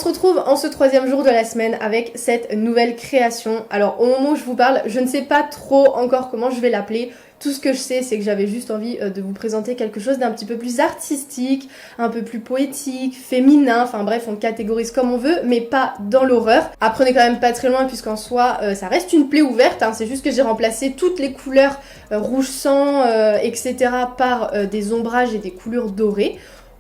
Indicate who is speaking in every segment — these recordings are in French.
Speaker 1: se retrouve en ce 3e jour de la semaine avec cette nouvelle création. Alors au moment où je vous parle, je ne sais pas trop encore comment je vais l'appeler. Tout ce que je sais, c'est que j'avais juste envie de vous présenter quelque chose d'un petit peu plus artistique, un peu plus poétique, féminin, enfin bref, on catégorise comme on veut, mais pas dans l'horreur. Après, on est quand même pas très loin puisqu'en soi, ça reste une plaie ouverte, hein. C'est juste que j'ai remplacé toutes les couleurs rouge sang, etc. par des ombrages et des couleurs dorées.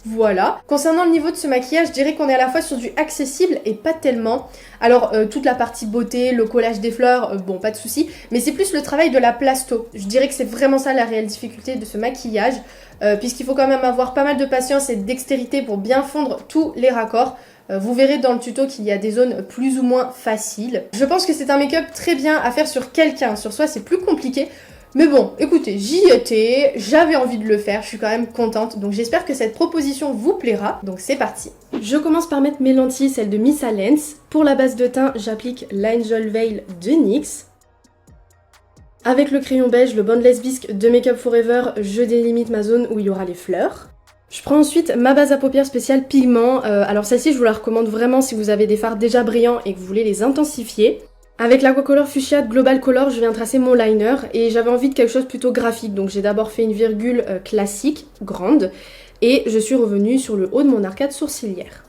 Speaker 1: Voilà. Concernant le niveau de ce maquillage, je dirais qu'on est à la fois sur du accessible et pas tellement. Alors, toute la partie beauté, le collage des fleurs, bon, pas de souci. Mais c'est plus le travail de la plasto. Je dirais que c'est vraiment ça la réelle difficulté de ce maquillage. Puisqu'il faut quand même avoir pas mal de patience et de dextérité pour bien fondre tous les raccords. Vous verrez dans le tuto qu'il y a des zones plus ou moins faciles. Je pense que c'est un make-up très bien à faire sur quelqu'un. Sur soi, c'est plus compliqué. Mais bon, écoutez, j'y étais, j'avais envie de le faire, je suis quand même contente, donc j'espère que cette proposition vous plaira, donc c'est parti. Je commence par mettre mes lentilles, celles de Miss Alens. Pour la base de teint, j'applique l'Angel Veil de NYX. Avec le crayon beige, le Boundless Bisque de Make Up For Ever, je délimite ma zone où il y aura les fleurs. Je prends ensuite ma base à paupières spéciale pigment, alors celle-ci je vous la recommande vraiment si vous avez des fards déjà brillants et que vous voulez les intensifier. Avec l'Aquacolor Fuchsia de Global Color, je viens tracer mon liner et j'avais envie de quelque chose plutôt graphique, donc j'ai d'abord fait une virgule classique, grande, et je suis revenue sur le haut de mon arcade sourcilière.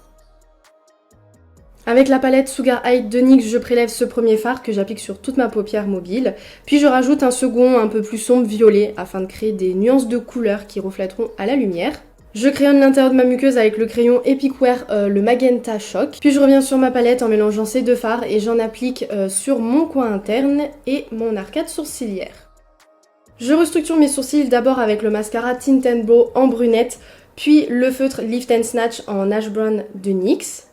Speaker 1: Avec la palette Sugar High de NYX, je prélève ce premier fard que j'applique sur toute ma paupière mobile, puis je rajoute un second un peu plus sombre violet afin de créer des nuances de couleurs qui reflèteront à la lumière. Je crayonne l'intérieur de ma muqueuse avec le crayon Epic Wear, le Magenta Shock. Puis je reviens sur ma palette en mélangeant ces deux fards et j'en applique sur mon coin interne et mon arcade sourcilière. Je restructure mes sourcils d'abord avec le mascara Tint and Brow en brunette, puis le feutre Lift and Snatch en Ash Brown de NYX.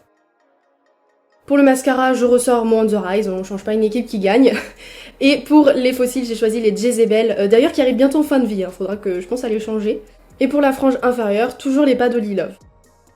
Speaker 1: Pour le mascara, je ressors mon Under Eyes, on ne change pas une équipe qui gagne. Et pour les faux cils, j'ai choisi les Jezebel, d'ailleurs qui arrivent bientôt en fin de vie, faudra que je pense à les changer. Et pour la frange inférieure, toujours les pas d'Holly Love.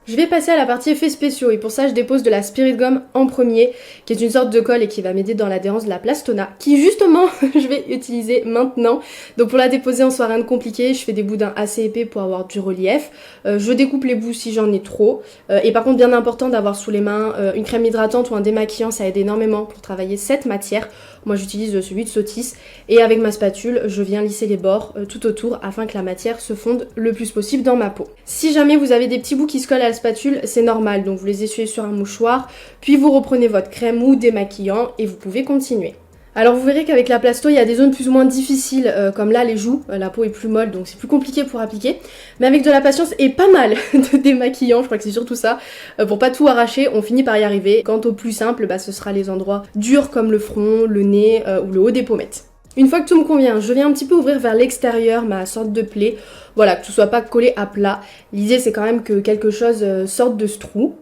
Speaker 1: Je vais passer à la partie effets spéciaux et pour ça je dépose de la Spirit Gum en premier, qui est une sorte de colle et qui va m'aider dans l'adhérence de la plastona, qui justement je vais utiliser maintenant. Donc pour la déposer en soi rien de compliqué, je fais des boudins assez épais pour avoir du relief. Je découpe les bouts si j'en ai trop. Et par contre bien important d'avoir sous les mains une crème hydratante ou un démaquillant, ça aide énormément pour travailler cette matière. Moi j'utilise celui de Sotis et avec ma spatule je viens lisser les bords tout autour afin que la matière se fonde le plus possible dans ma peau. Si jamais vous avez des petits bouts qui se collent à la spatule, c'est normal, donc vous les essuyez sur un mouchoir, puis vous reprenez votre crème ou démaquillant et vous pouvez continuer. Alors vous verrez qu'avec la plasto, il y a des zones plus ou moins difficiles, comme là les joues, la peau est plus molle donc c'est plus compliqué pour appliquer. Mais avec de la patience et pas mal de démaquillant, je crois que c'est surtout ça, pour pas tout arracher, on finit par y arriver. Quant au plus simple, ce sera les endroits durs comme le front, le nez ou le haut des pommettes. Une fois que tout me convient, je viens un petit peu ouvrir vers l'extérieur ma sorte de plaie, voilà, que tout soit pas collé à plat. L'idée c'est quand même que quelque chose sorte de ce trou.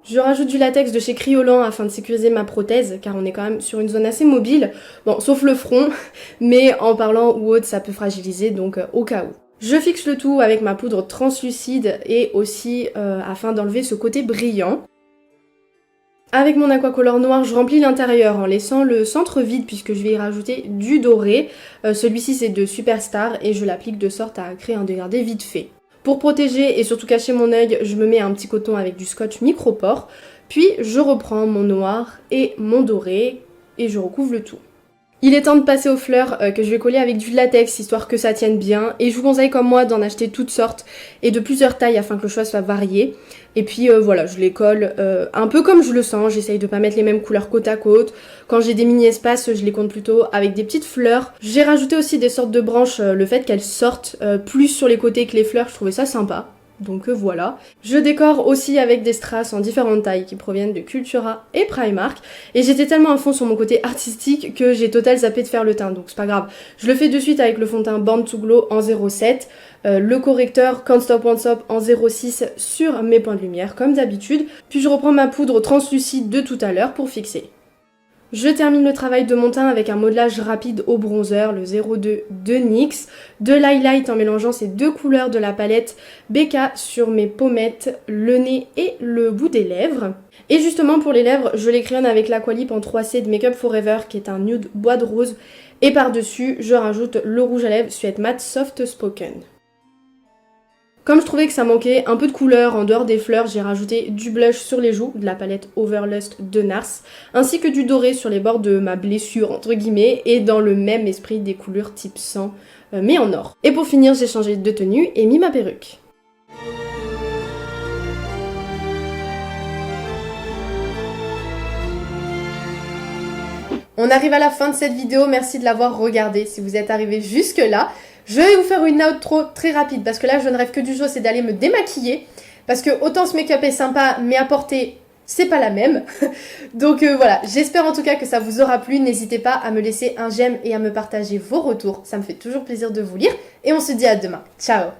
Speaker 1: Je rajoute du latex de chez Kryolan afin de sécuriser ma prothèse, car on est quand même sur une zone assez mobile, bon, sauf le front, mais en parlant ou autre, ça peut fragiliser, donc au cas où. Je fixe le tout avec ma poudre translucide et aussi afin d'enlever ce côté brillant. Avec mon aquacolor noir, je remplis l'intérieur en laissant le centre vide puisque je vais y rajouter du doré. Celui-ci c'est de Superstar et je l'applique de sorte à créer un dégradé vite fait. Pour protéger et surtout cacher mon œil, je me mets un petit coton avec du scotch micropore, puis je reprends mon noir et mon doré et je recouvre le tout. Il est temps de passer aux fleurs que je vais coller avec du latex histoire que ça tienne bien et je vous conseille comme moi d'en acheter toutes sortes et de plusieurs tailles afin que le choix soit varié. Et puis voilà, je les colle un peu comme je le sens, j'essaye de pas mettre les mêmes couleurs côte à côte. Quand j'ai des mini-espaces, je les compte plutôt avec des petites fleurs. J'ai rajouté aussi des sortes de branches, le fait qu'elles sortent plus sur les côtés que les fleurs, je trouvais ça sympa. Donc voilà. Je décore aussi avec des strass en différentes tailles qui proviennent de Cultura et Primark. Et j'étais tellement à fond sur mon côté artistique que j'ai total zappé de faire le teint. Donc c'est pas grave. Je le fais de suite avec le fond de teint Born to Glow en 0,7. Le correcteur Can't Stop Won't Stop en 0,6 sur mes points de lumière comme d'habitude. Puis je reprends ma poudre translucide de tout à l'heure pour fixer. Je termine le travail de mon teint avec un modelage rapide au bronzer, le 02 de NYX, de l'highlight en mélangeant ces deux couleurs de la palette BK sur mes pommettes, le nez et le bout des lèvres. Et justement pour les lèvres, je les crayonne avec l'Aqualip en 3C de Make Up For Ever qui est un nude bois de rose. Et par-dessus, je rajoute le rouge à lèvres Suede Matte Soft Spoken. Comme je trouvais que ça manquait un peu de couleur en dehors des fleurs, j'ai rajouté du blush sur les joues de la palette Overlust de NARS, ainsi que du doré sur les bords de ma blessure entre guillemets et dans le même esprit des couleurs type sang mais en or. Et pour finir, j'ai changé de tenue et mis ma perruque. On arrive à la fin de cette vidéo, merci de l'avoir regardée si vous êtes arrivé jusque là. Je vais vous faire une outro très rapide parce que là je ne rêve que du jour, c'est d'aller me démaquiller. Parce que autant ce make-up est sympa, mais à porter, c'est pas la même. Donc voilà, j'espère en tout cas que ça vous aura plu. N'hésitez pas à me laisser un j'aime et à me partager vos retours. Ça me fait toujours plaisir de vous lire. Et on se dit à demain. Ciao!